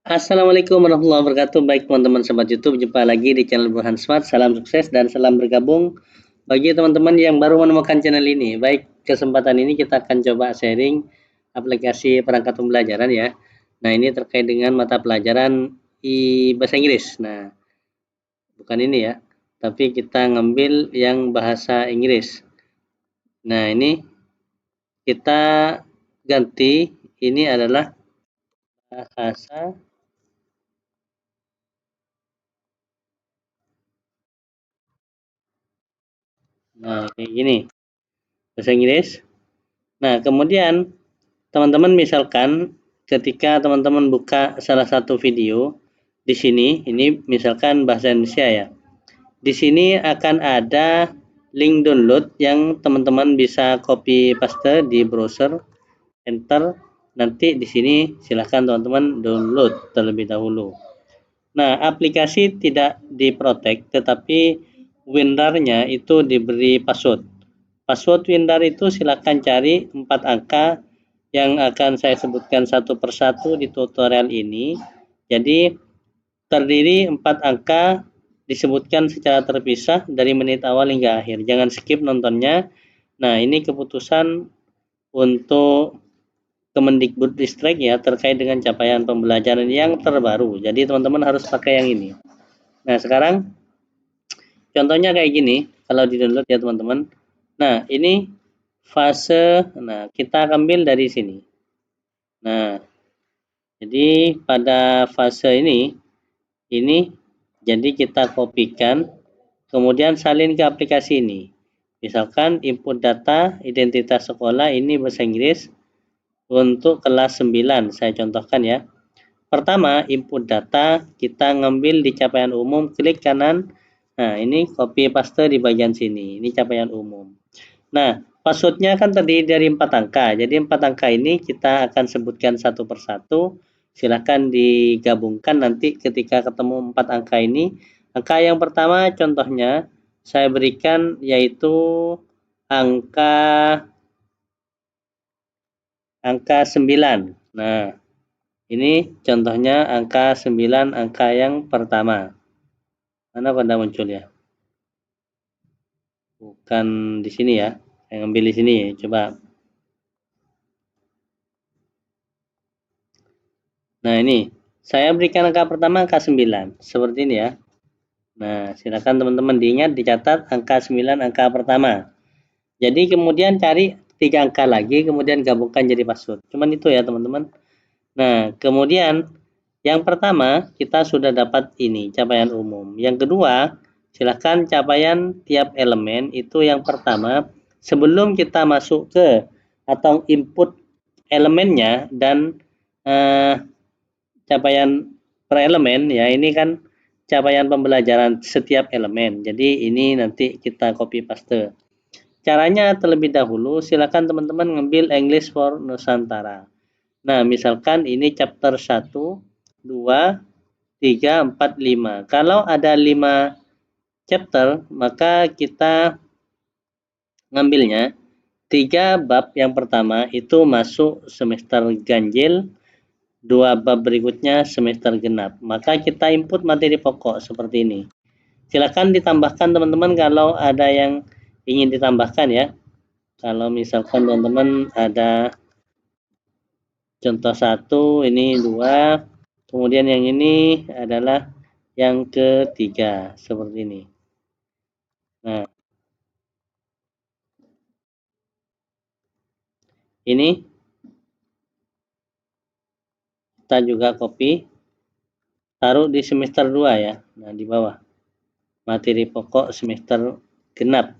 Assalamualaikum warahmatullahi wabarakatuh. Baik teman-teman sobat YouTube, jumpa lagi di channel Burhan Smart. Salam sukses dan salam bergabung bagi teman-teman yang baru menemukan channel ini. Baik, kesempatan ini kita akan coba sharing aplikasi perangkat pembelajaran ya. Nah, ini terkait dengan mata pelajaran bahasa Inggris. Nah, bukan ini ya, tapi kita ngambil yang bahasa Inggris. Nah, ini kita ganti, ini adalah bahasa. Nah, kayak gini, bahasa Inggris. Nah, kemudian teman-teman misalkan ketika teman-teman buka salah satu video di sini, ini misalkan bahasa Indonesia ya. Di sini akan ada link download yang teman-teman bisa copy paste di browser, enter, nanti di sini silahkan teman-teman download terlebih dahulu. Nah, aplikasi tidak diprotek, tetapi WinRAR-nya itu diberi password. Password WinRAR itu silakan cari 4 angka yang akan saya sebutkan satu persatu di tutorial ini. Jadi terdiri 4 angka disebutkan secara terpisah dari menit awal hingga akhir. Jangan skip nontonnya. Nah, ini keputusan untuk Kemendikbudristek ya terkait dengan capaian pembelajaran yang terbaru. Jadi teman-teman harus pakai yang ini. Nah, sekarang contohnya kayak gini kalau di-download ya teman-teman. Nah, ini fase, nah kita ambil dari sini. Nah, jadi pada fase ini jadi kita kopikan, kemudian salin ke aplikasi ini. Misalkan input data identitas sekolah ini bahasa Inggris untuk kelas 9, saya contohkan ya. Pertama, input data, kita ngambil di capaian umum, klik kanan. Nah, ini copy paste di bagian sini. Ini capaian umum. Nah, passwordnya kan terdiri dari 4 angka. Jadi 4 angka ini kita akan sebutkan satu persatu. Silahkan digabungkan nanti ketika ketemu 4 angka ini. Angka yang pertama contohnya saya berikan yaitu angka 9. Nah, ini contohnya angka 9, angka yang pertama. Mana pada muncul ya? Bukan di sini ya. Saya ambil di sini ya. Coba. Nah, ini. Saya berikan angka pertama angka 9. Seperti ini ya. Nah, silakan teman-teman diingat, dicatat angka 9 angka pertama. Jadi kemudian cari 3 angka lagi, kemudian gabungkan jadi password. Cuman itu ya teman-teman. Nah, kemudian yang pertama kita sudah dapat ini capaian umum. Yang kedua, silakan capaian tiap elemen itu yang pertama sebelum kita masuk ke atau input elemennya dan capaian per elemen ya, ini kan capaian pembelajaran setiap elemen. Jadi ini nanti kita copy paste. Caranya terlebih dahulu silakan teman-teman ngambil English for Nusantara. Nah, misalkan ini chapter 1, 2, 3, 4, 5. Kalau ada 5 chapter, maka kita ngambilnya 3 bab yang pertama itu masuk semester ganjil, 2 bab berikutnya semester genap. Maka kita input materi pokok seperti ini. Silakan ditambahkan teman-teman kalau ada yang ingin ditambahkan ya. Kalau misalkan teman-teman ada contoh 1, ini 2, kemudian yang ini adalah yang ketiga, seperti ini. Nah, ini kita juga copy, taruh di semester 2 ya. Nah, di bawah. Materi pokok semester genap.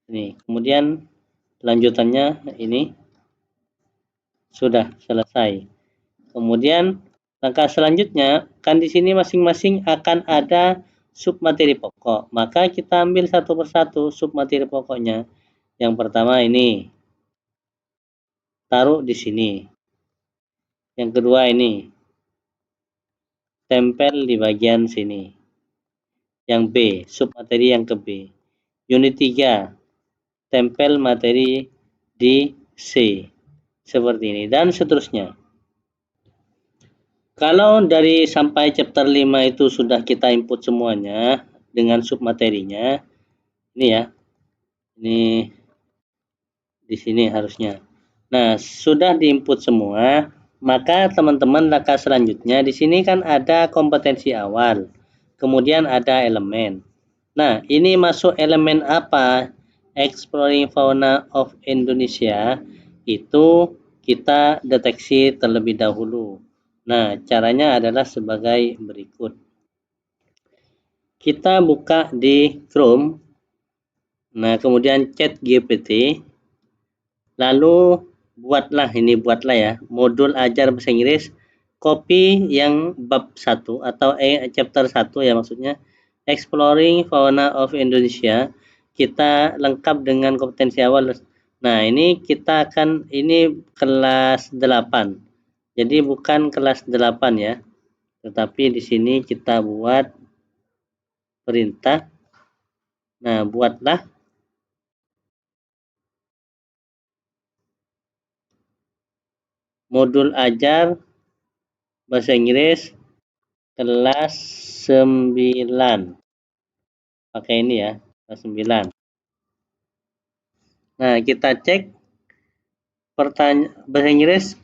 Ini, kemudian lanjutannya ini sudah selesai. Kemudian langkah selanjutnya kan di sini masing-masing akan ada sub materi pokok. Maka kita ambil satu persatu sub materi pokoknya. Yang pertama ini taruh di sini. Yang kedua ini tempel di bagian sini. Yang B, sub materi yang ke B. Unit 3, tempel materi di C. Seperti ini dan seterusnya. Kalau dari sampai chapter 5 itu sudah kita input semuanya dengan submaterinya, ini ya, ini di sini harusnya. Nah, sudah diinput semua, maka teman-teman langkah selanjutnya di sini kan ada kompetensi awal, kemudian ada elemen. Nah, ini masuk elemen apa? Exploring Fauna of Indonesia itu kita deteksi terlebih dahulu. Nah, caranya adalah sebagai berikut. Kita buka di Chrome, nah kemudian chat GPT, lalu buatlah ya, modul ajar bahasa Inggris, copy yang bab 1 atau chapter 1 ya maksudnya, Exploring Fauna of Indonesia, kita lengkap dengan kompetensi awal. Nah, ini kita akan, ini kelas 8. Jadi bukan kelas 8 ya. Tetapi di sini kita buat perintah. Nah, buatlah modul ajar bahasa Inggris kelas 9. Pakai ini ya, kelas 9. Nah, kita cek pertanyaan bahasa Inggris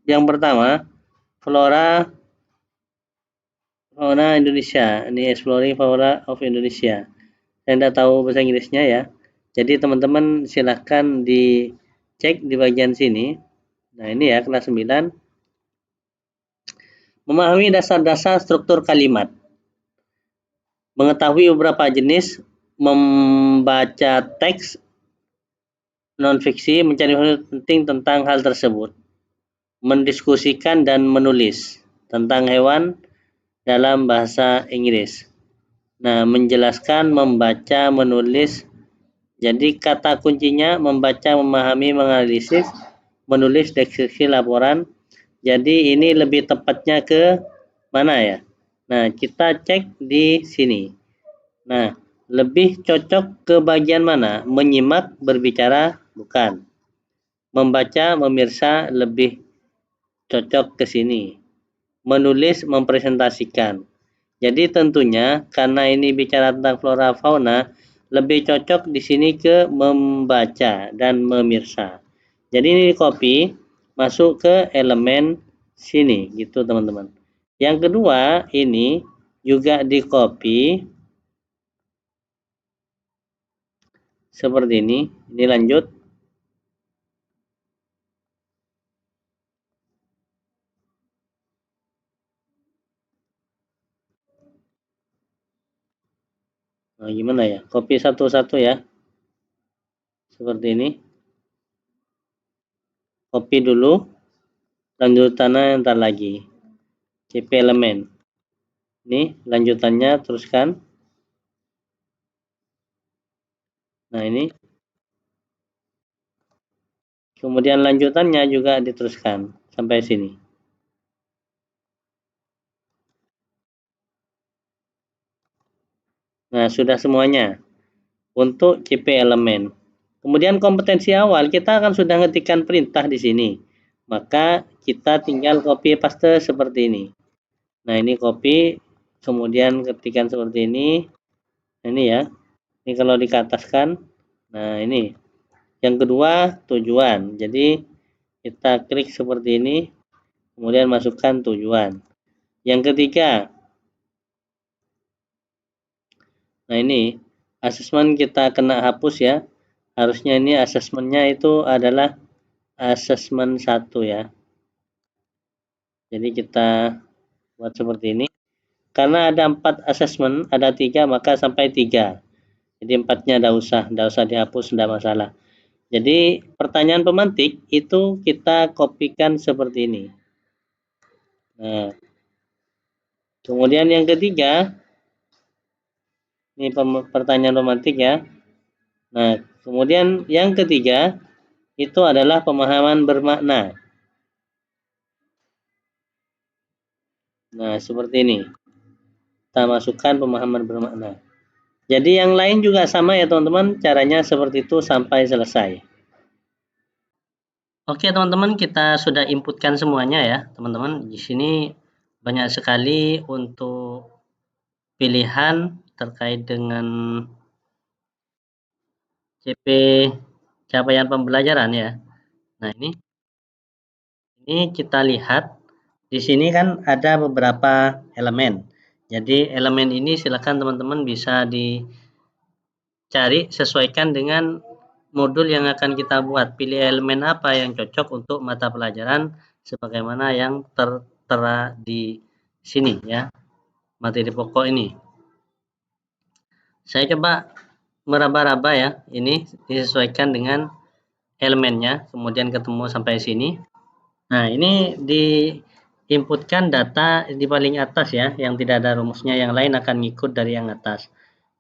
yang pertama, Fauna Indonesia. Ini Exploring Fauna of Indonesia. Saya tidak tahu bahasa Inggrisnya ya. Jadi teman-teman silahkan dicek di bagian sini. Nah, ini ya kelas 9. Memahami dasar-dasar struktur kalimat. Mengetahui beberapa jenis, membaca teks non-fiksi, mencari informasi penting tentang hal tersebut, mendiskusikan dan menulis tentang hewan dalam bahasa Inggris. Nah, menjelaskan, membaca, menulis. Jadi kata kuncinya membaca, memahami, menganalisis, menulis deskripsi laporan. Jadi ini lebih tepatnya ke mana ya? Nah, kita cek di sini. Nah, lebih cocok ke bagian mana? Menyimak, berbicara, bukan. Membaca, memirsa, lebih cocok ke sini. Menulis, mempresentasikan. Jadi tentunya karena ini bicara tentang flora fauna, lebih cocok di sini ke membaca dan memirsa. Jadi ini copy masuk ke elemen sini gitu teman-teman. Yang kedua ini juga di copy seperti ini. Ini lanjut. Nah, gimana ya? Copy satu-satu ya. Seperti ini. Copy dulu. Lanjutannya ntar lagi. CP elemen. Ini lanjutannya teruskan. Nah, ini. Kemudian lanjutannya juga diteruskan sampai sini. Nah, sudah semuanya untuk CP elemen. Kemudian kompetensi awal kita akan sudah ngetikkan perintah di sini. Maka kita tinggal copy paste seperti ini. Nah, ini copy, kemudian ketikkan seperti ini. Ini ya. Ini kalau dikataskan. Nah, ini. Yang kedua, tujuan. Jadi kita klik seperti ini, kemudian masukkan tujuan. Yang ketiga, nah ini asesmen kita kena hapus ya. Harusnya ini asesmennya itu adalah asesmen 1 ya. Jadi kita buat seperti ini. Karena ada 4 asesmen, ada 3 maka sampai 3. Jadi 4-nya tidak usah dihapus, tidak masalah. Jadi pertanyaan pemantik itu kita kopikan seperti ini. Nah, kemudian yang ketiga, ini pertanyaan pemantik ya. Nah, kemudian yang ketiga itu adalah pemahaman bermakna. Nah, seperti ini. Kita masukkan pemahaman bermakna. Jadi yang lain juga sama ya teman-teman, caranya seperti itu sampai selesai. Oke teman-teman, kita sudah inputkan semuanya ya teman-teman. Di sini banyak sekali untuk pilihan terkait dengan CP capaian pembelajaran ya. Nah, ini kita lihat di sini kan ada beberapa elemen. Jadi elemen ini silakan teman-teman bisa dicari sesuaikan dengan modul yang akan kita buat. Pilih elemen apa yang cocok untuk mata pelajaran sebagaimana yang tertera di sini ya, materi pokok ini. Saya coba meraba-raba ya, ini disesuaikan dengan elemennya, kemudian ketemu sampai sini. Nah, ini diinputkan data di paling atas ya, yang tidak ada rumusnya, yang lain akan ngikut dari yang atas.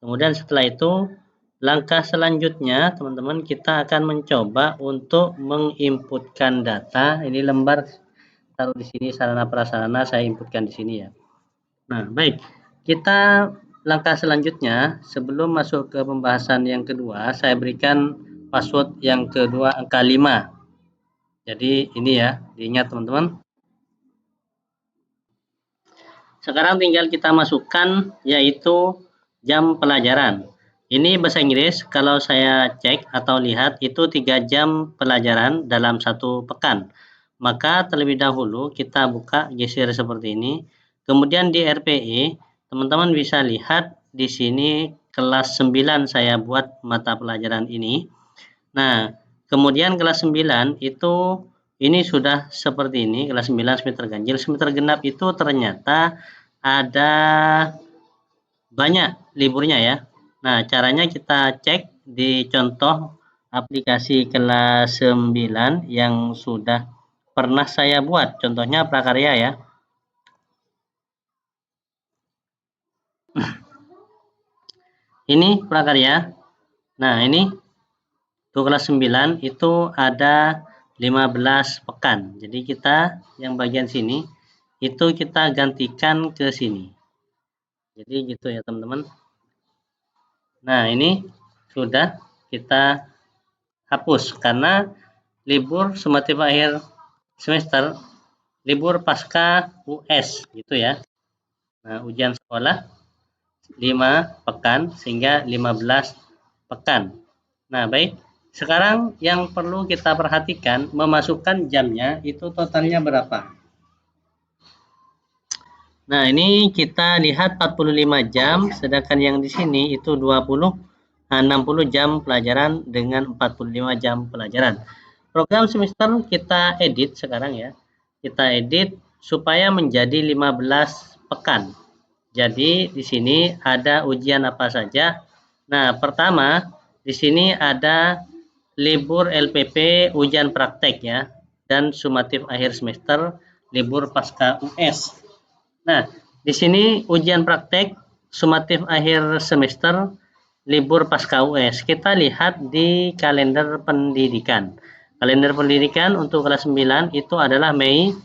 Kemudian setelah itu, langkah selanjutnya teman-teman kita akan mencoba untuk menginputkan data. Ini lembar taruh di sini sarana prasarana, saya inputkan di sini ya. Nah, baik. Kita langkah selanjutnya sebelum masuk ke pembahasan yang kedua, saya berikan password yang kedua angka 5. Jadi ini ya, diingat teman-teman. Sekarang tinggal kita masukkan yaitu jam pelajaran. Ini bahasa Inggris, kalau saya cek atau lihat itu 3 jam pelajaran dalam satu pekan. Maka terlebih dahulu kita buka geser seperti ini. Kemudian di RPE, teman-teman bisa lihat di sini kelas 9 saya buat mata pelajaran ini. Nah, kemudian kelas 9 itu ini sudah seperti ini, kelas 9 semester ganjil. Semester genap itu ternyata ada banyak liburnya ya. Nah, caranya kita cek di contoh aplikasi kelas 9 yang sudah pernah saya buat. Contohnya prakarya ya. Ini prakarya. Nah, ini untuk kelas 9 itu ada 15 pekan. Jadi kita yang bagian sini itu kita gantikan ke sini. Jadi gitu ya teman-teman. Nah, ini sudah kita hapus karena libur sematif akhir semester, libur pasca US gitu ya. Nah, ujian sekolah 5 pekan sehingga 15 pekan. Nah, baik. Sekarang yang perlu kita perhatikan, memasukkan jamnya itu totalnya berapa. Nah, ini kita lihat 45 jam, sedangkan yang di sini itu 60 jam pelajaran dengan 45 jam pelajaran. Program semester kita edit sekarang ya. Kita edit supaya menjadi 15 pekan. Jadi di sini ada ujian apa saja. Nah, pertama di sini ada libur LPP ujian praktek ya dan sumatif akhir semester, libur pasca US. Nah, di sini ujian praktek sumatif akhir semester, libur pasca US. Kita lihat di kalender pendidikan. Kalender pendidikan untuk kelas 9 itu adalah Mei,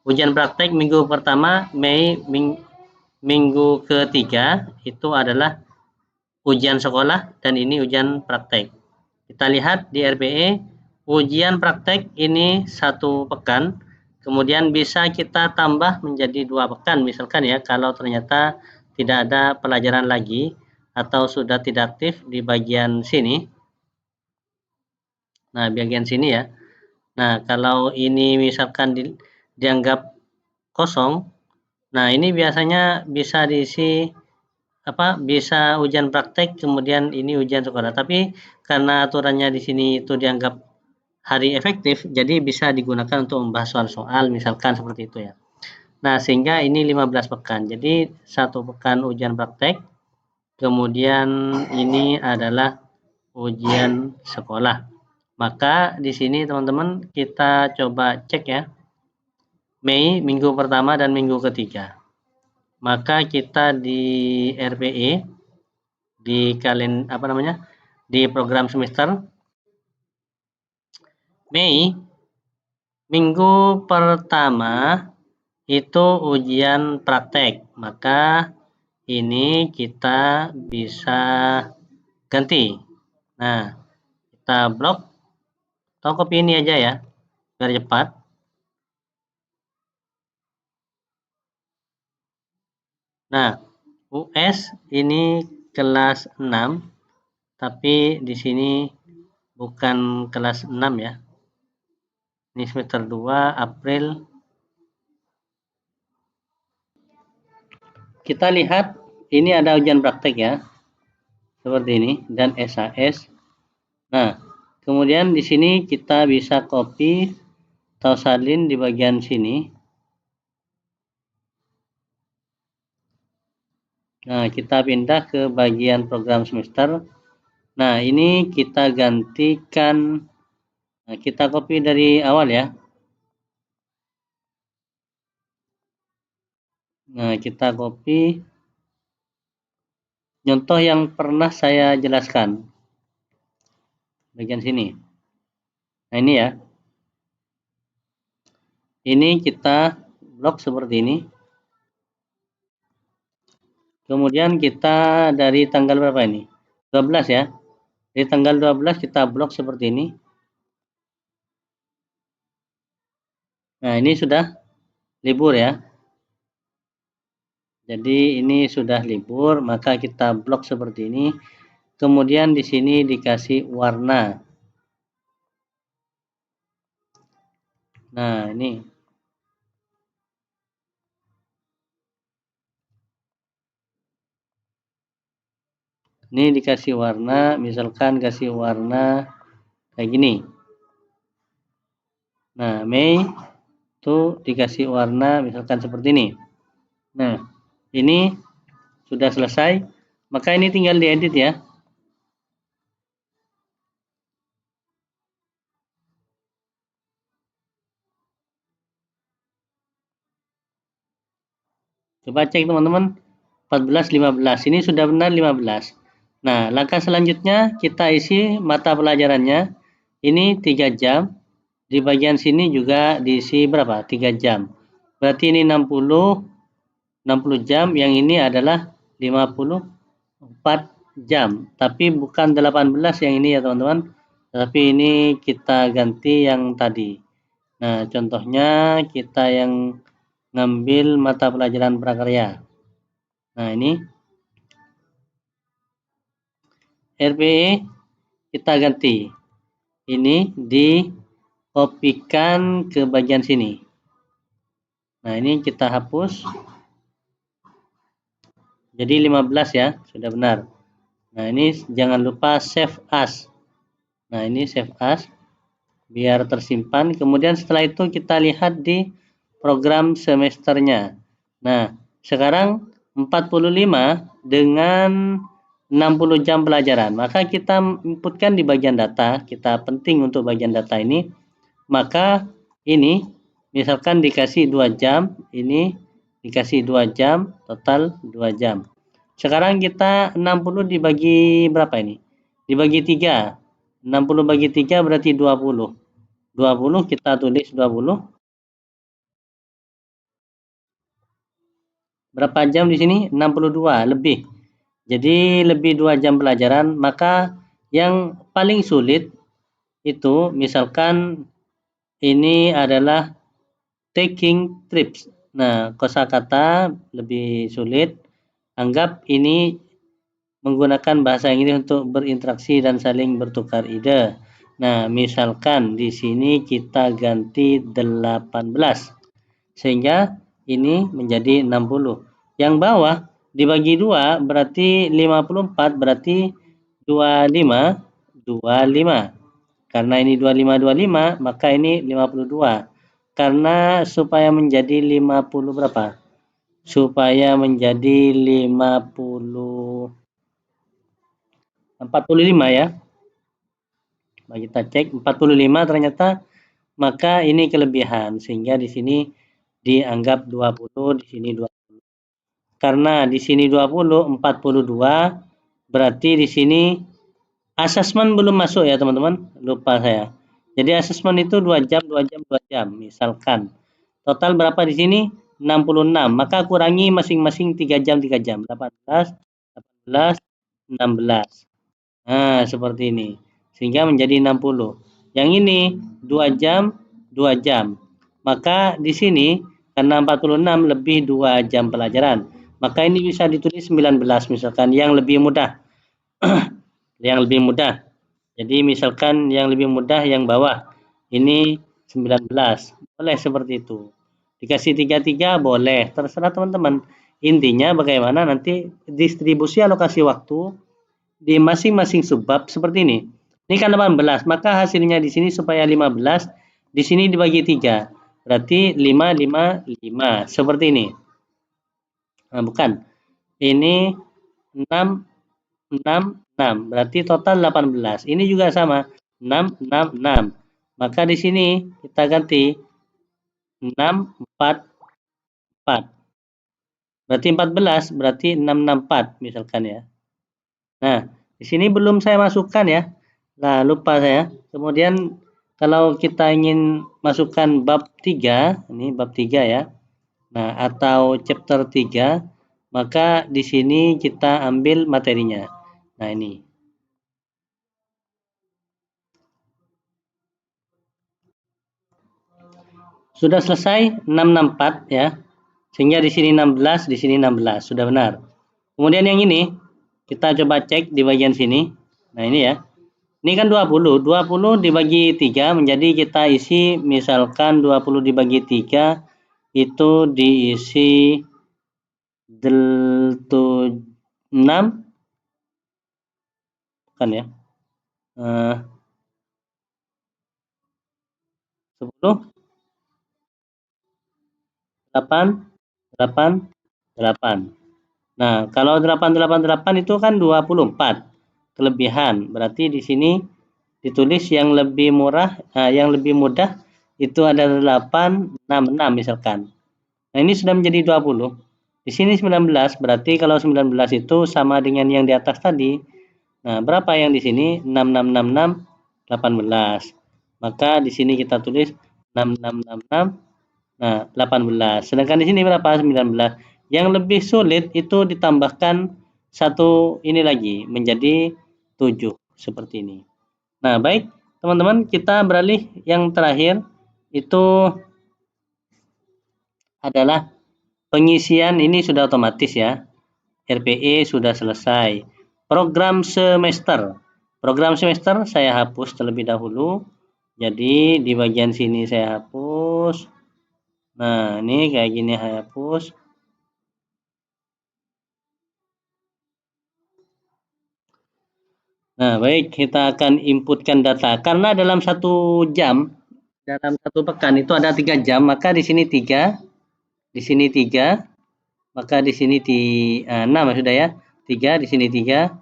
ujian praktek minggu pertama, Mei minggu ketiga itu adalah ujian sekolah dan ini ujian praktek. Kita lihat di RPE, ujian praktek ini 1 pekan, kemudian bisa kita tambah menjadi 2 pekan misalkan ya, kalau ternyata tidak ada pelajaran lagi atau sudah tidak aktif di bagian sini. Nah, bagian sini ya. Nah, kalau ini misalkan dianggap kosong, nah ini biasanya bisa diisi bisa ujian praktek kemudian ini ujian sekolah. Tapi karena aturannya di sini itu dianggap hari efektif, jadi bisa digunakan untuk membahas soal-soal misalkan seperti itu ya. Nah, sehingga ini 15 pekan. Jadi 1 pekan ujian praktek, kemudian ini adalah ujian sekolah. Maka di sini teman-teman kita coba cek ya. Mei minggu pertama dan minggu ketiga. Maka kita di RPE di di program semester Mei minggu pertama itu ujian praktek, maka ini kita bisa ganti. Nah, kita blok atau copy ini aja ya biar cepat. Nah, US ini kelas 6, tapi di sini bukan kelas 6 ya. Ini semester 2 April. Kita lihat ini ada ujian praktek ya. Seperti ini dan SAS. Nah, kemudian di sini kita bisa copy atau salin di bagian sini. Nah, kita pindah ke bagian program semester. Nah, ini kita gantikan. Nah, kita copy dari awal ya. Nah, kita copy contoh yang pernah saya jelaskan. Bagian sini. Nah, ini ya. Ini kita blok seperti ini. Kemudian kita dari tanggal berapa ini? 12 ya. Dari tanggal 12 kita blok seperti ini. Nah, ini sudah libur ya. Jadi ini sudah libur, maka kita blok seperti ini. Kemudian di sini dikasih warna. Nah, ini. Ini dikasih warna, misalkan kasih warna kayak gini. Nah, Mei itu dikasih warna misalkan seperti ini. Nah, ini sudah selesai, maka ini tinggal diedit ya. Coba cek teman-teman, 14, 15. Ini sudah benar 15. Nah, langkah selanjutnya kita isi mata pelajarannya. Ini 3 jam. Di bagian sini juga diisi berapa? 3 jam. Berarti ini 60 jam. Yang ini adalah 54 jam. Tapi bukan 18 yang ini ya teman-teman. Tapi ini kita ganti yang tadi. Nah, contohnya kita yang ngambil mata pelajaran prakarya. Nah, ini RPE kita ganti. Ini dikopikan ke bagian sini. Nah, ini kita hapus. Jadi 15 ya, sudah benar. Nah, ini jangan lupa save as. Nah, ini save as biar tersimpan. Kemudian setelah itu kita lihat di program semesternya. Nah, sekarang 45 dengan 60 jam pelajaran. Maka kita inputkan di bagian data. Kita penting untuk bagian data ini. Maka ini misalkan dikasih 2 jam, ini dikasih 2 jam, total 2 jam. Sekarang kita 60 dibagi berapa ini? Dibagi 3. 60 bagi 3 berarti 20. 20 kita tulis 20. Berapa jam di sini? 62 lebih. Jadi lebih 2 jam pelajaran, maka yang paling sulit itu misalkan ini adalah taking trips. Nah, kosakata lebih sulit. Anggap ini menggunakan bahasa Inggris untuk berinteraksi dan saling bertukar ide. Nah, misalkan di sini kita ganti 18. Sehingga ini menjadi 60. Yang bawah dibagi 2 berarti 54, berarti 25, 25. Karena ini 25, maka ini 52. Karena supaya menjadi 50 berapa? Supaya menjadi 45 ya. Nah, kita cek 45 ternyata, maka ini kelebihan sehingga di sini dianggap 20, di sini 20. Karena di sini 20, 42 berarti di sini asesmen belum masuk ya teman-teman, lupa saya. Jadi asesmen itu 2 jam, 2 jam, 2 jam. Misalkan total berapa di sini? 66. Maka kurangi masing-masing 3 jam, 3 jam. 18, 18, 16. Nah, seperti ini. Sehingga menjadi 60. Yang ini 2 jam, 2 jam. Maka di sini karena 46 lebih 2 jam pelajaran. maka ini bisa ditulis 19 misalkan, yang lebih mudah. Yang lebih mudah. Jadi misalkan yang lebih mudah yang bawah. Ini 19. Boleh seperti itu. Dikasih 33 boleh, terserah teman-teman. Intinya bagaimana nanti distribusi alokasi waktu di masing-masing subbab seperti ini. Ini kan 18, maka hasilnya di sini supaya 15, di sini dibagi 3. Berarti 5, 5, 5. Seperti ini. Nah, bukan. Ini 6, 6, 6. Berarti total 18. Ini juga sama. 6, 6, 6. Maka di sini kita ganti 6, 4, 4. Berarti 14, berarti 664 misalkan ya. Nah, di sini belum saya masukkan ya. Nah, lupa saya. Kemudian kalau kita ingin masukkan bab 3, ini bab 3 ya. Nah, atau chapter 3, maka di sini kita ambil materinya. Nah, ini. Sudah selesai 664 ya. Sehingga di sini 16, di sini 16. Sudah benar. Kemudian yang ini kita coba cek di bagian sini. Nah, ini ya. Ini kan 20. 20 dibagi 3 menjadi kita isi misalkan 20 dibagi 3 itu diisi 6 kan ya. 10, 8, 8, 8. Nah, kalau 888 itu kan 24 kelebihan. Berarti di sini ditulis yang lebih murah, yang lebih mudah itu ada 866 misalkan. Nah, ini sudah menjadi 20. Di sini 19, berarti kalau 19 itu sama dengan yang di atas tadi. Nah, berapa yang di sini? 6666, 18. Maka di sini kita tulis 6666, nah 18. Sedangkan di sini berapa? 19. Yang lebih sulit itu ditambahkan satu ini lagi menjadi 7 seperti ini. Nah, baik teman-teman, kita beralih yang terakhir itu adalah pengisian. Ini sudah otomatis ya. RPE sudah selesai. Program semester. Program semester saya hapus terlebih dahulu. Jadi di bagian sini saya hapus. Nah, ini kayak gini saya hapus. Nah, baik, kita akan inputkan data. Karena dalam 1 jam, dalam 1 pekan itu ada 3 jam, maka di sini 3, di sini 3, maka di sini 6 sudah ya. 3, di sini 3,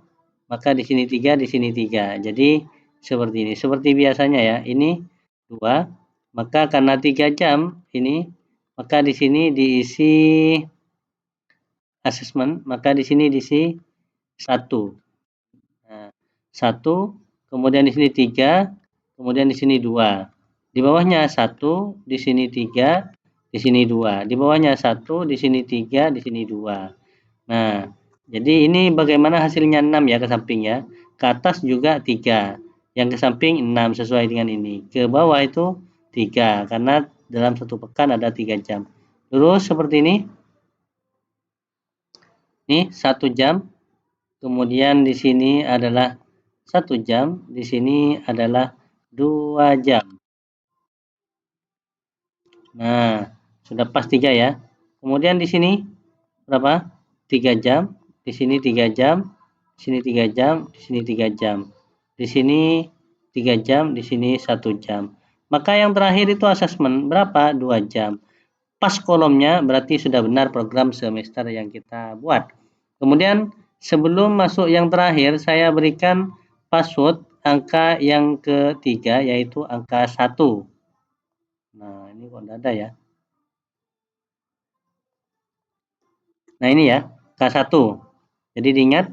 maka di sini 3, di sini 3. Jadi seperti ini. Seperti biasanya ya. Ini 2, maka karena 3 jam ini, maka di sini diisi asesmen, maka di sini diisi 1. Nah, 1, kemudian di sini 3, kemudian di sini 2. Di bawahnya 1, di sini 3, di sini 2. Di bawahnya 1, di sini 3, di sini 2. Nah, jadi ini bagaimana hasilnya 6 ya ke samping ya. Ke atas juga 3. Yang ke samping 6 sesuai dengan ini. Ke bawah itu 3 karena dalam 1 pekan ada 3 jam. Terus seperti ini. Ini 1 jam. Kemudian di sini adalah 1 jam, di sini adalah 2 jam. Nah, sudah pas 3 ya. Kemudian di sini berapa? 3 jam, di sini 3 jam, di sini 3 jam, di sini 3 jam. Di sini 3 jam, di sini 1 jam. Maka yang terakhir itu asesmen berapa? 2 jam. Pas kolomnya berarti sudah benar program semester yang kita buat. Kemudian sebelum masuk yang terakhir, saya berikan password angka yang ketiga, yaitu angka 1. Nah, ini kok tidak ada ya. Nah, ini ya, K1. Jadi diingat,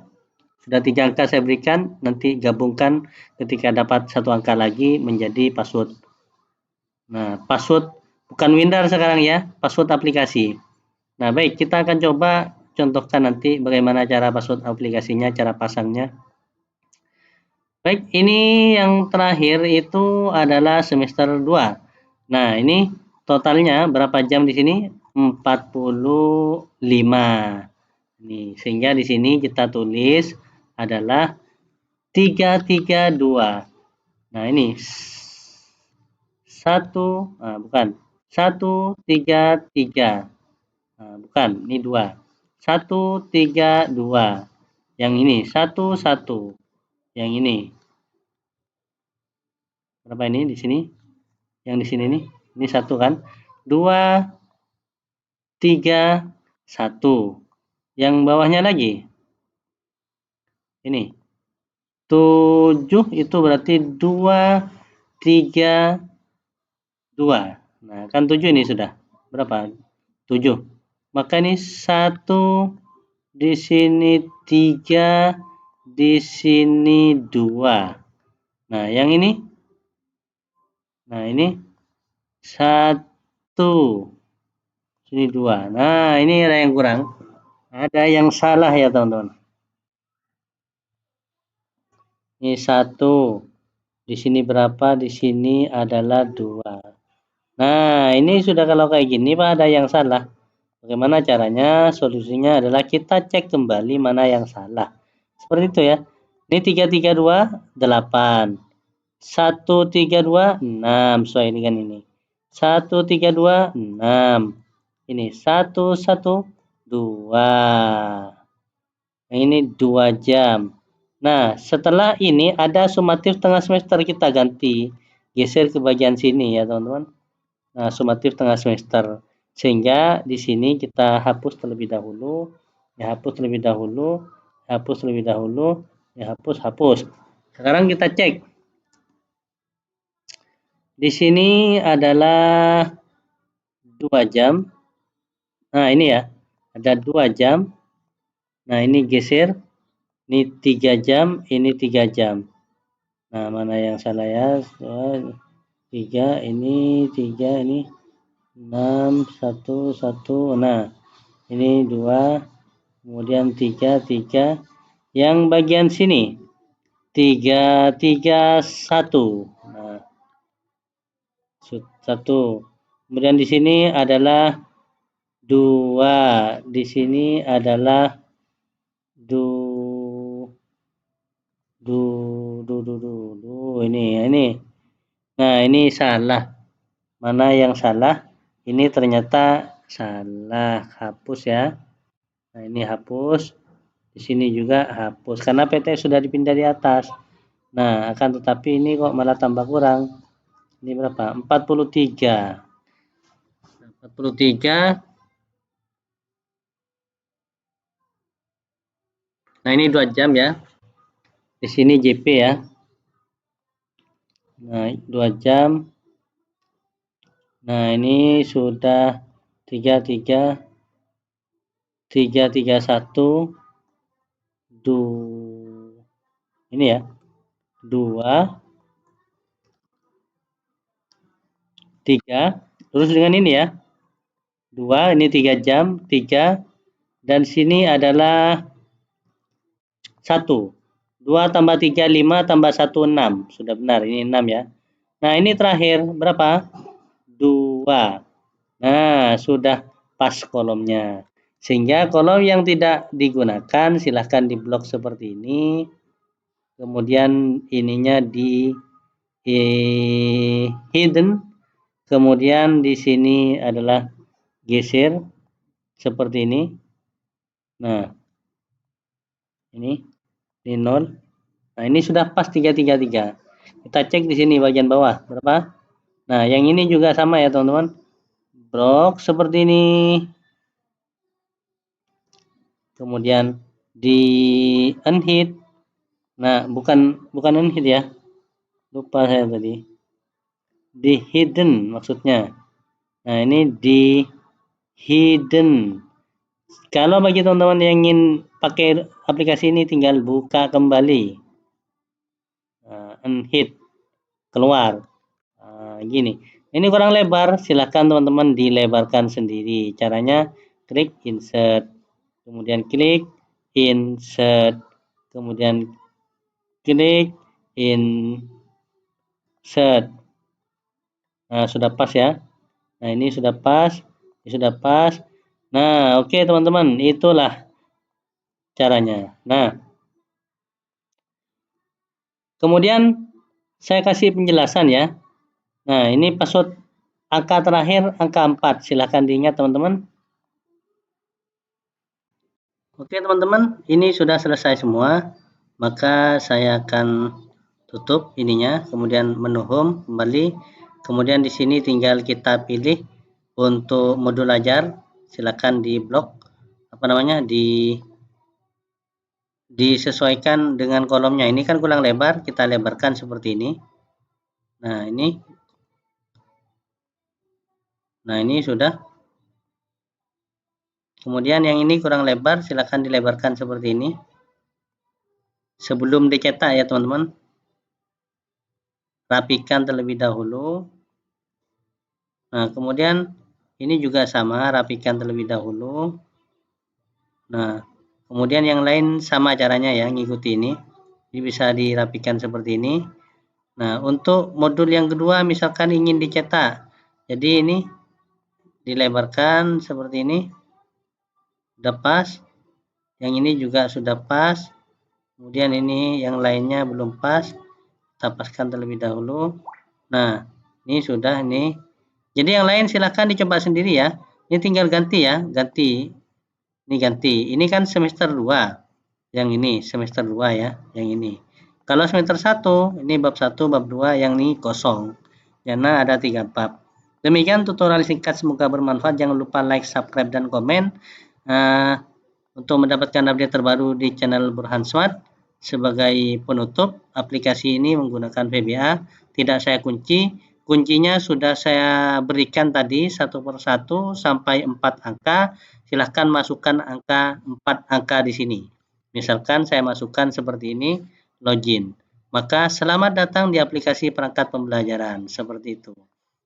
sudah 3 angka saya berikan, nanti gabungkan ketika dapat 1 angka lagi menjadi password. Nah, password bukan Windar sekarang ya, password aplikasi. Nah, baik, kita akan coba contohkan nanti bagaimana cara password aplikasinya, cara pasangnya. Baik, ini yang terakhir itu adalah semester 2. Nah, ini totalnya berapa jam di sini? 45. Ini, sehingga di sini kita tulis adalah 332. Nah, ini 1, bukan. 133. Nah, bukan, ini 2. 132. Yang ini 11. Yang ini berapa ini di sini? Yang di sini nih. Ini 1 kan? 2, 3, 1. Yang bawahnya lagi. Ini 7 itu berarti 2, 3, 2. Nah, kan 7 ini sudah. Berapa? 7. Maka ini 1, di sini 3, di sini 2. Nah, yang ini? Nah, ini 1. Sini 2. Nah, ini ada yang kurang. Ada yang salah ya, teman-teman. Ini 1. Di sini berapa? Di sini adalah 2. Nah, ini sudah kalau kayak gini Pak ada yang salah. Bagaimana caranya? Solusinya adalah kita cek kembali mana yang salah. Seperti itu ya. Ini 332 8. 132 6. Sesuai dengan ini. 132 6. Ini 112. Nah, ini 2 jam. Nah, setelah ini ada sumatif tengah semester kita ganti. Geser ke bagian sini ya, teman-teman. Nah, sumatif tengah semester. Sehingga di sini kita hapus terlebih dahulu, ya hapus terlebih dahulu, hapus terlebih dahulu, ya hapus. Sekarang kita cek. Di sini adalah 2 jam. Nah, ini ya. Ada 2 jam. Nah, ini geser. Ini 3 jam, ini 3 jam. Nah, mana yang salah ya? 3, ini 3, ini 6, 1, 1. Nah, ini 2, kemudian 3, 3. Yang bagian sini 3, 3, 1. Nah, 1. Kemudian di sini adalah 2. Di sini adalah 2. Ini. Nah, ini salah. Mana yang salah? Ini ternyata salah. Hapus ya. Nah, ini hapus. Di sini juga hapus. Karena PT sudah dipindah di atas. Nah, akan tetapi ini kok malah tambah kurang. Ini berapa? 43. 43. Nah, ini 2 jam ya. Di sini JP ya. Nah, 2 jam. Nah, ini sudah 33, 331, 2. Ini ya. 2, 3. Terus dengan ini ya. 2, ini 3 jam, 3. Dan sini adalah 1. 2 tambah 3, 5 tambah 1, 6. Sudah benar, ini 6 ya. Nah, ini terakhir berapa? 2. Nah, sudah pas kolomnya. Sehingga kolom yang tidak digunakan silahkan diblok seperti ini. Kemudian ininya di hidden. Kemudian di sini adalah geser seperti ini. Nah, ini 0. Nah, ini sudah pas 333. Kita cek di sini bagian bawah berapa? Nah, yang ini juga sama ya, teman-teman. Blok seperti ini. Kemudian di unhid. Nah, bukan unhid ya. Lupa saya tadi. Di hidden maksudnya. Nah, ini di hidden. Kalau bagi teman-teman yang ingin pakai aplikasi ini tinggal buka kembali. Unhid keluar. Gini. Ini kurang lebar, silahkan teman-teman dilebarkan sendiri. Caranya klik insert, kemudian klik insert, kemudian klik insert. Nah, sudah pas ya. Nah, ini sudah pas. Ini sudah pas. Nah, oke teman-teman, itulah caranya. Nah, kemudian saya kasih penjelasan ya. Nah, ini password angka terakhir angka 4. Silahkan diingat teman-teman. Oke teman-teman, ini sudah selesai semua. Maka saya akan tutup ininya, kemudian menu home kembali. Kemudian di sini tinggal kita pilih untuk modul ajar. Silakan di blok disesuaikan dengan kolomnya. Ini kan kurang lebar, kita lebarkan seperti ini. Nah, ini sudah. Kemudian yang ini kurang lebar, silakan dilebarkan seperti ini. Sebelum dicetak ya teman-teman. Rapikan terlebih dahulu. Nah, kemudian ini juga sama, rapikan terlebih dahulu. Nah, kemudian yang lain sama caranya ya, ngikuti ini. Ini bisa dirapikan seperti ini. Nah, untuk modul yang kedua misalkan ingin dicetak. Jadi ini dilebarkan seperti ini. Sudah pas. Yang ini juga sudah pas. Kemudian ini yang lainnya belum pas. Kita paskan terlebih dahulu. Nah, ini sudah ini. Jadi yang lain silahkan dicoba sendiri ya. Ini tinggal ganti ya, ganti. Ini ganti. Ini kan semester 2. Yang ini semester 2 ya, yang ini. Kalau semester 1, ini bab 1, bab 2, yang ini kosong. Karena ada 3 bab. Demikian tutorial singkat, semoga bermanfaat. Jangan lupa like, subscribe, dan komen. Untuk mendapatkan update terbaru di channel Burhan Smart. Sebagai penutup, aplikasi ini menggunakan VBA. Tidak saya kunci. Kuncinya sudah saya berikan tadi 1 per 1 sampai 4 angka. Silahkan masukkan angka 4 angka di sini. Misalkan saya masukkan seperti ini, login. Maka selamat datang di aplikasi perangkat pembelajaran. Seperti itu.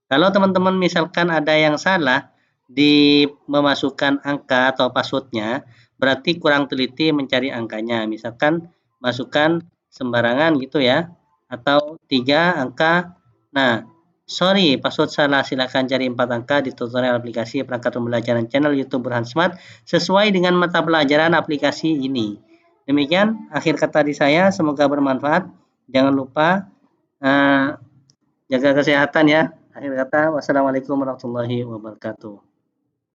Kalau teman-teman misalkan ada yang salah di memasukkan angka atau passwordnya, berarti kurang teliti mencari angkanya. Misalkan masukkan sembarangan gitu ya. Atau 3 angka. Nah, sorry, password salah. Silakan cari 4 angka di tutorial aplikasi perangkat pembelajaran channel YouTube Burhan Smart sesuai dengan mata pelajaran aplikasi ini. Demikian akhir kata di saya, semoga bermanfaat. Jangan lupa jaga kesehatan ya. Akhir kata, wassalamualaikum warahmatullahi wabarakatuh.